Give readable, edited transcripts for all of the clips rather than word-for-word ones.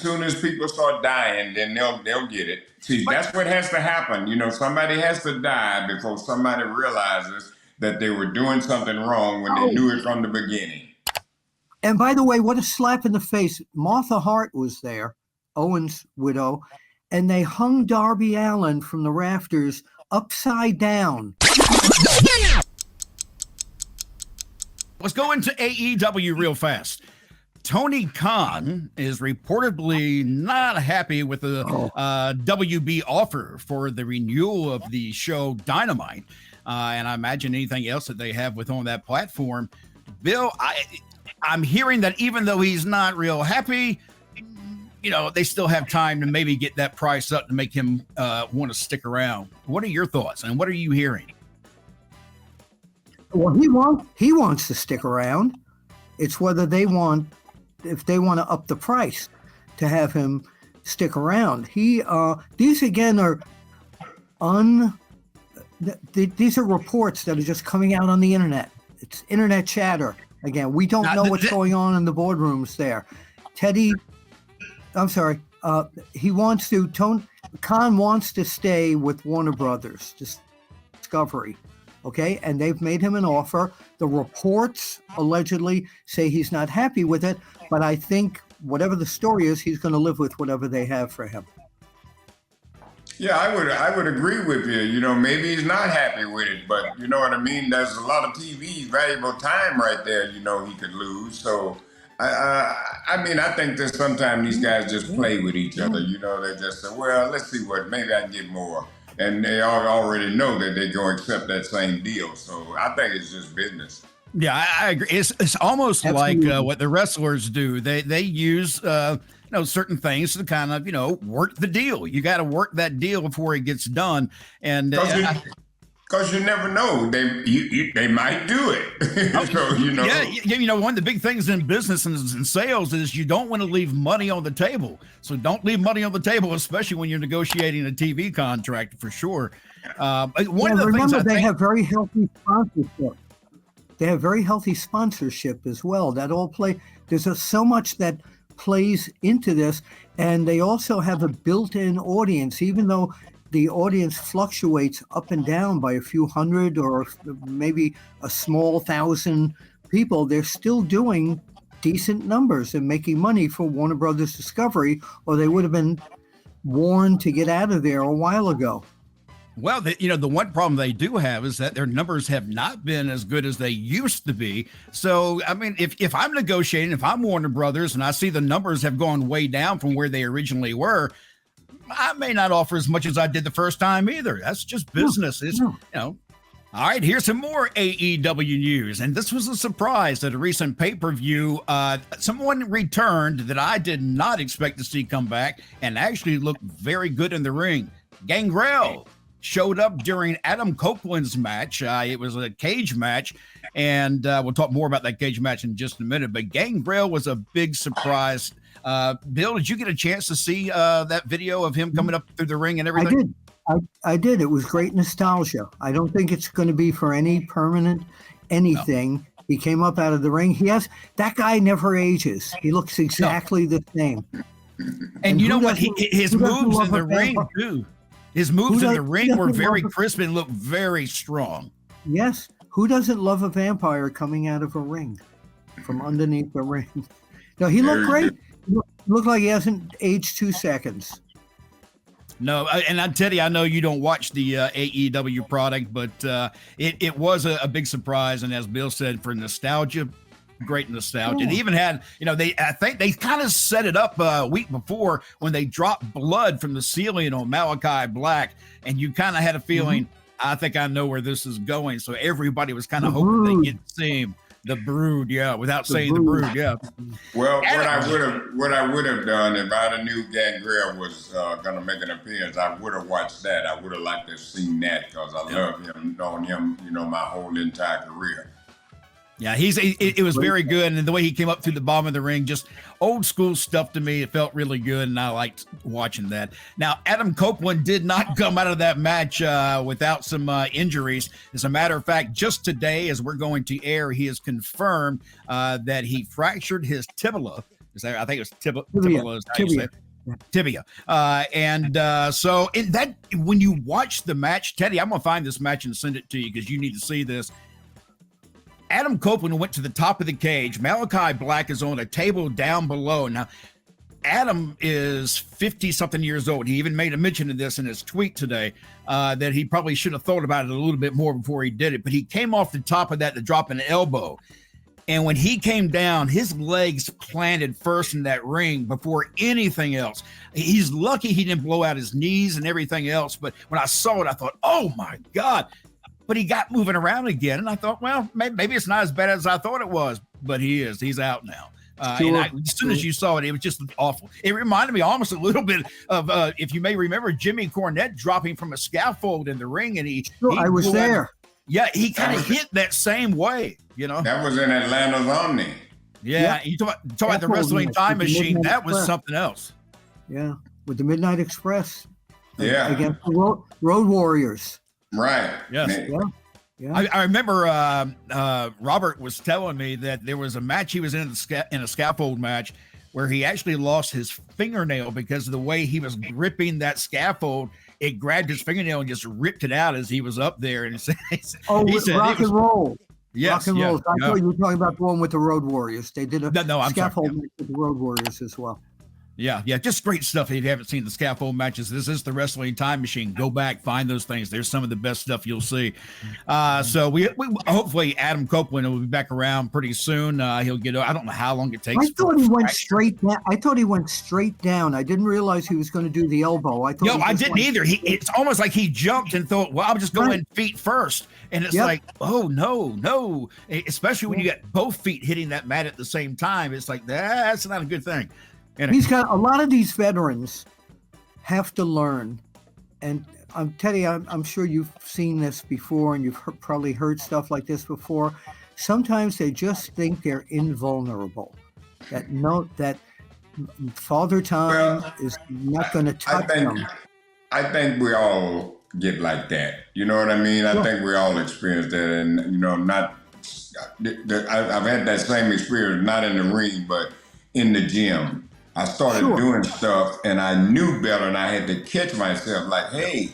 soon as people start dying, then they'll get it. See, that's what has to happen. Somebody has to die before somebody realizes that they were doing something wrong when they knew it from the beginning. And by the way, what a slap in the face. Martha Hart was there, Owen's widow, and they hung Darby Allin from the rafters upside down. Let's go into AEW real fast. Tony Khan is reportedly not happy with the WB offer for the renewal of the show Dynamite. And I imagine anything else that they have on that platform. Bill, I'm hearing that even though he's not real happy, they still have time to maybe get that price up to make him want to stick around. What are your thoughts and what are you hearing? Well, he wants to stick around. It's whether if they want to up the price to have him stick around. These again are these are reports that are just coming out on the internet. It's internet chatter. Again, we don't know what's going on in the boardrooms there. Khan wants to stay with Warner Brothers, Discovery. Okay, and they've made him an offer. The reports allegedly say he's not happy with it, but I think whatever the story is, he's going to live with whatever they have for him. Yeah, I would agree with you. Maybe he's not happy with it, but you know what I mean? There's a lot of TV, valuable time right there, he could lose. So, I think that sometimes these guys just play with each other. They just say, well, let's see maybe I can get more. And they already know that they're going to accept that same deal. So I think it's just business. Yeah, I agree. It's almost like what the wrestlers do. They use certain things to kind of work the deal. You got to work that deal before it gets done. And because you never know, they might do it. So Yeah, one of the big things in business and sales is you don't want to leave money on the table. So don't leave money on the table, especially when you're negotiating a TV contract, for sure. They have very healthy sponsorship. They have very healthy sponsorship as well. That all there's so much that plays into this, and they also have a built-in audience, even though the audience fluctuates up and down by a few hundred or maybe a small thousand people. They're still doing decent numbers and making money for Warner Brothers Discovery, or they would have been warned to get out of there a while ago. Well, the one problem they do have is that their numbers have not been as good as they used to be. So, I mean, if I'm negotiating, if I'm Warner Brothers and I see the numbers have gone way down from where they originally were, I may not offer as much as I did the first time either. That's just business. All right, here's some more AEW news. And this was a surprise at a recent pay-per-view. Someone returned that I did not expect to see come back and actually looked very good in the ring. Gangrel showed up during Adam Copeland's match. It was a cage match, and we'll talk more about that cage match in just a minute. But Gangrel was a big surprise. Bill, did you get a chance to see that video of him coming up through the ring and everything? I did. It was great nostalgia. I don't think it's going to be for any permanent anything. No. He came up out of the ring. That guy never ages. He looks exactly the same. And you know what? His moves in the ring too. His moves in the ring were very crisp and looked very strong. Yes. Who doesn't love a vampire coming out of a ring, from underneath the ring? No, he looked great. He looked like he hasn't aged 2 seconds. No, and I tell you, I know you don't watch the AEW product, but it was a big surprise. And as Bill said, for nostalgia, great nostalgia. And even had, I think they kind of set it up a week before when they dropped blood from the ceiling on Malachi Black, and you kind of had a feeling, I think I know where this is going. So everybody was kind of hoping they get to see him. The Brood, without saying the Brood, Well, what I would have done if I knew Gangrel was going to make an appearance, I would have watched that. I would have liked to have seen that because I love him, known him, my whole entire career. Yeah, it was very good, and the way he came up through the bottom of the ring, just old school stuff to me. It felt really good, and I liked watching that. Now, Adam Copeland did not come out of that match without some injuries. As a matter of fact, just today, as we're going to air, he has confirmed that he fractured his tibia. Is that, I think it was tibia. Tibia. Is how you say it. Tibia. So in that, when you watch the match, Teddy, I'm gonna find this match and send it to you because you need to see this. Adam Copeland went to the top of the cage. Malachi Black is on a table down below. Now, Adam is 50 something years old. He even made a mention of this in his tweet today, that he probably should have thought about it a little bit more before he did it. But he came off the top of that to drop an elbow. And when he came down, his legs planted first in that ring before anything else. He's lucky he didn't blow out his knees and everything else. But when I saw it, I thought, oh my God. But he got moving around again. And I thought, well, maybe it's not as bad as I thought it was. But he's out now. As soon as you saw it, it was just awful. It reminded me almost a little bit of, if you may remember, Jimmy Cornette dropping from a scaffold in the ring. And I was there. Yeah, he kind of hit that same way, you know. That was in Atlanta's Omni. Yeah, you talk about the wrestling time machine. That was something else. Yeah, with the Midnight Express. Yeah. Against the Road Warriors. Right. Yes. Yeah. I remember Robert was telling me that there was a match he was in a scaffold match where he actually lost his fingernail because of the way he was gripping that scaffold. It grabbed his fingernail and just ripped it out as he was up there. And he said, rock and roll. Yes, rock and roll. I thought you were talking about the one with the Road Warriors. They did a scaffold match with the Road Warriors as well. Yeah, just great stuff. If you haven't seen the scaffold matches, this is the Wrestling Time Machine. Go back, find those things. There's some of the best stuff you'll see. So we hopefully Adam Copeland will be back around pretty soon. He'll get. I don't know how long it takes. I thought he went straight down. I didn't realize he was going to do the elbow. I didn't either. It's almost like he jumped and thought, well, I'll just go in feet first. And it's like, oh no. Especially when you got both feet hitting that mat at the same time. It's like that's not a good thing. He's got a lot of these veterans have to learn, and Teddy, I'm sure you've seen this before, and you've probably heard stuff like this before. Sometimes they just think they're invulnerable. That Father Time is not going to touch them. I think we all get like that. You know what I mean? I think we all experience that, and I've had that same experience, not in the ring, but in the gym. I started doing stuff and I knew better, and I had to catch myself like, hey,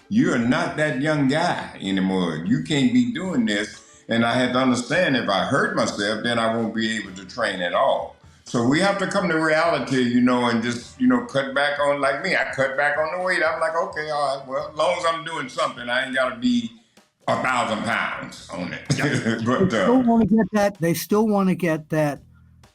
you're not that young guy anymore. You can't be doing this. And I had to understand if I hurt myself, then I won't be able to train at all. So we have to come to reality, and just, cut back on, like me. I cut back on the weight. I'm like, okay, all right, well, as long as I'm doing something, I ain't got to be 1,000 pounds on it. But, they still want to get that.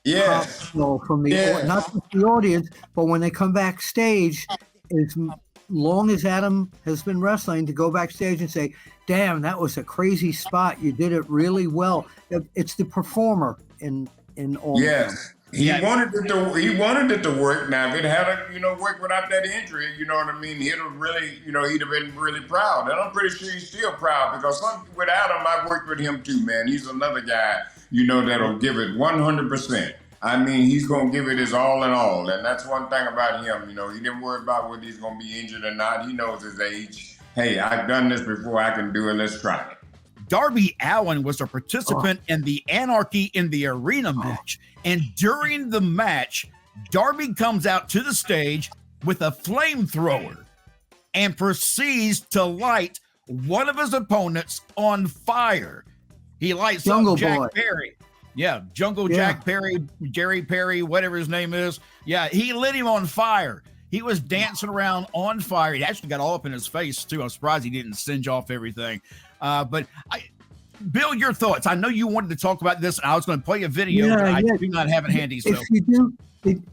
Yes. From not just the audience, but when they come backstage, as long as Adam has been wrestling, to go backstage and say, "Damn, that was a crazy spot. You did it really well." It's the performer in all. Yes, he wanted it to work. Now, if it had work without that injury, you know what I mean, he'd have really, he'd have been really proud. And I'm pretty sure he's still proud because with Adam, I've worked with him too, man. He's another guy. That'll give it 100%. I mean, he's going to give it his all in all. And that's one thing about him. He didn't worry about whether he's going to be injured or not. He knows his age. Hey, I've done this before. I can do it. Let's try it. Darby Allin was a participant in the Anarchy in the Arena match. And during the match, Darby comes out to the stage with a flamethrower and proceeds to light one of his opponents on fire. He lights up Jack Perry. Yeah, Jack Perry, Jerry Perry, whatever his name is. Yeah, he lit him on fire. He was dancing around on fire. He actually got all up in his face, too. I'm surprised he didn't singe off everything. Bill, your thoughts. I know you wanted to talk about this, and I was going to play a video, but I do not have it handy. So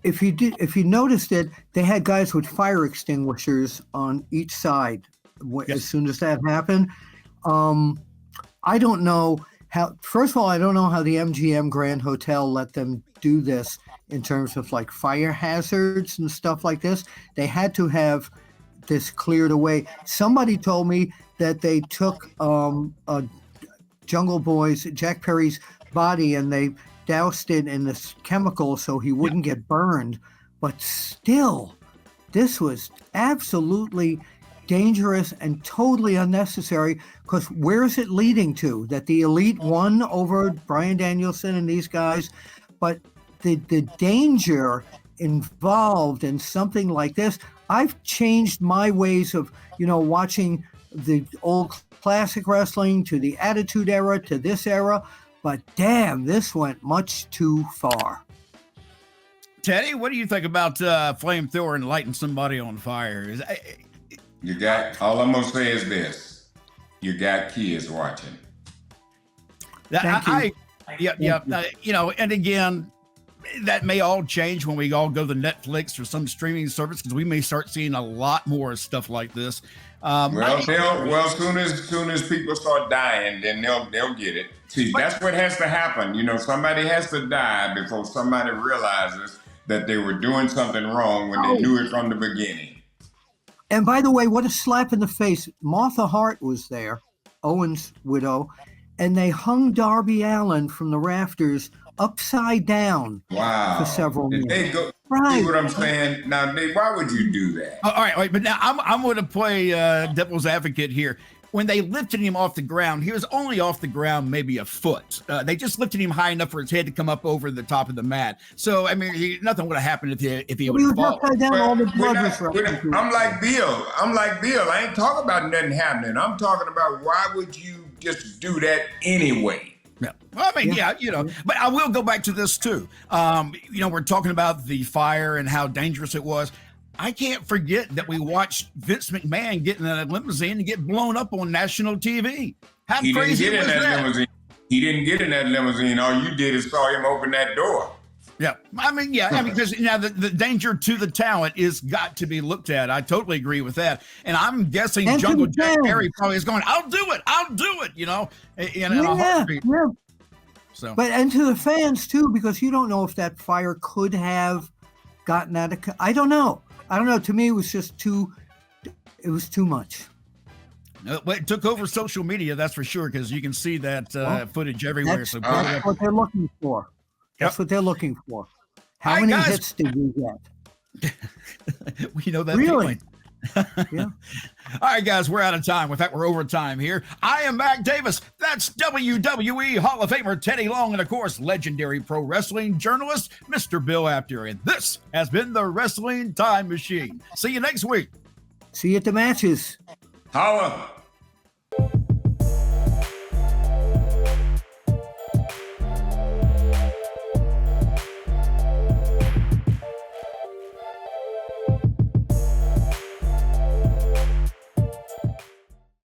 if you noticed it, they had guys with fire extinguishers on each side. As soon as that happened, I don't know how. First of all, I don't know how the MGM Grand Hotel let them do this in terms of like fire hazards and stuff like this. They had to have this cleared away. Somebody told me that they took Jungle Boy's Jack Perry's body and they doused it in this chemical so he wouldn't get burned. But still, this was absolutely dangerous and totally unnecessary, because where is it leading to? That the Elite won over Bryan Danielson and these guys, but the danger involved in something like this. I've changed my ways of, watching the old classic wrestling to the Attitude Era to this era, but damn, this went much too far. Teddy, what do you think about flamethrower and lighting somebody on fire? All I'm gonna say is this: you got kids watching. Thank you. And again, that may all change when we all go to Netflix or some streaming service, because we may start seeing a lot more stuff like this. Soon as people start dying, then they'll get it. See, that's what has to happen. Somebody has to die before somebody realizes that they were doing something wrong when they knew it from the beginning. And by the way, what a slap in the face. Martha Hart was there, Owen's widow, and they hung Darby Allin from the rafters upside down for several minutes. See what I'm saying? Now, Dave, why would you do that? All right, but now I'm going to play devil's advocate here. When they lifted him off the ground, he was only off the ground maybe a foot. They just lifted him high enough for his head to come up over the top of the mat. So, I mean, nothing would have happened if he would have fallen. I'm like Bill. I ain't talking about nothing happening. I'm talking about why would you just do that anyway? Yeah. Well, I mean, but I will go back to this too. We're talking about the fire and how dangerous it was. I can't forget that we watched Vince McMahon get in a limousine and get blown up on national TV. How crazy was that? Limousine. He didn't get in that limousine. All you did is saw him open that door. Yeah. Because the danger to the talent is got to be looked at. I totally agree with that. And I'm guessing and Jungle Jack Perry probably is going, I'll do it, in a heartbeat. Yeah. So. But and to the fans too, because you don't know if that fire could have gotten out of. I don't know. To me, it was just too much. It took over social media, that's for sure, because you can see that footage everywhere. That's what they're looking for. That's what they're looking for. How many hits did we get? We know that. Really? Yeah. All right, guys, we're out of time. In fact, we're over time here. I am Mac Davis. That's WWE Hall of Famer Teddy Long, and of course, legendary pro wrestling journalist, Mr. Bill Apter. And this has been the Wrestling Time Machine. See you next week. See you at the matches. Holla.